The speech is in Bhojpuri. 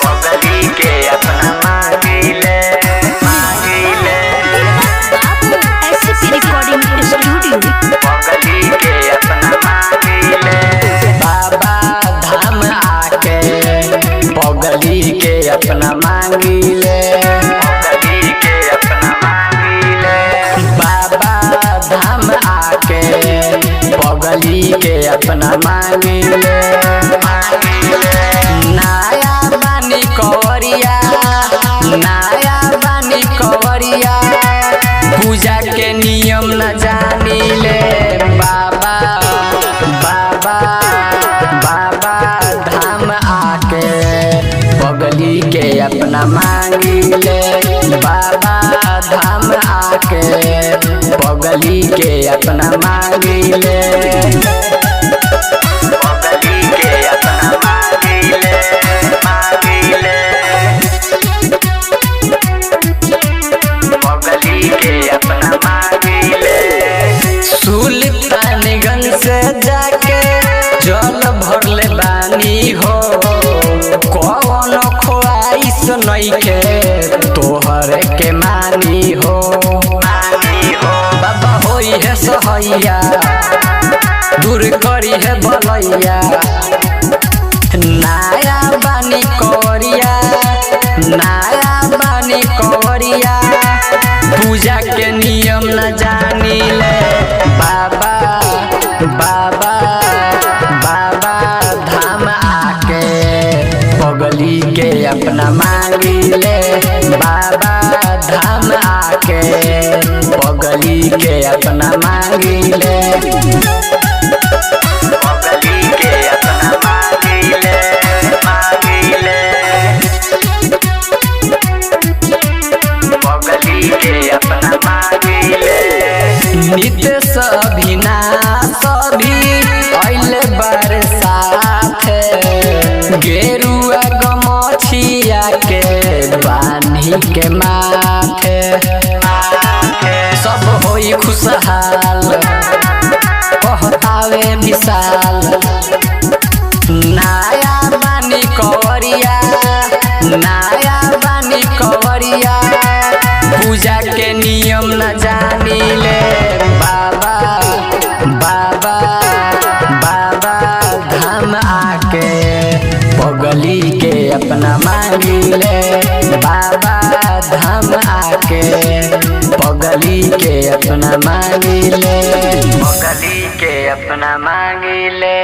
पगली के अपना मांगिले एसपी रिकॉर्डिंग स्टूडियो। पगली के अपना मांगिले बाबा धाम आके पगली के अपना मांगिले पगली के अपना मांगिले बाबा धाम आके पगली के अपना मांगिले नाया बानी कवरिया नाया बानी कवरिया पूजा के नियम न जानिले बाबा बाबा बाबा धाम आके पगली के अपना मांगिले बाबा धाम आके पगली के अपना मांगिले पगली के अपना मांगिले पगली के अपना मांगिले सुल्तानगंज से जाके जल भरले बानी हो कौन ख्वाइश नइखे तोहर के मानी हो बाबा होई है सहैया दूर करी है बलैया नाया बानी कवरिया नाया बानी कवरिया पूजा के नियम न जानिले बाबा बाबा बाबा धाम आके पगली के अपना मांगिले बाबा धाम आके पगली के अपना मांगिले पगली के अपना मांगिले पगली के अपना मांगिले नितेश अभिनाश भी अइले बरसात गेरुआ गमछिया के बानी के माथे सब होई खुशहाल कहतावे विशाल नाया बानी कवरिया नाया बानी कवरिया पूजा के नियम न जानिले बाबा बाबा बाबा धाम आके पगली के अपना मांगिले बाबा धाम आके पगली के अपना मांगिले पगली के अपना मांगिले।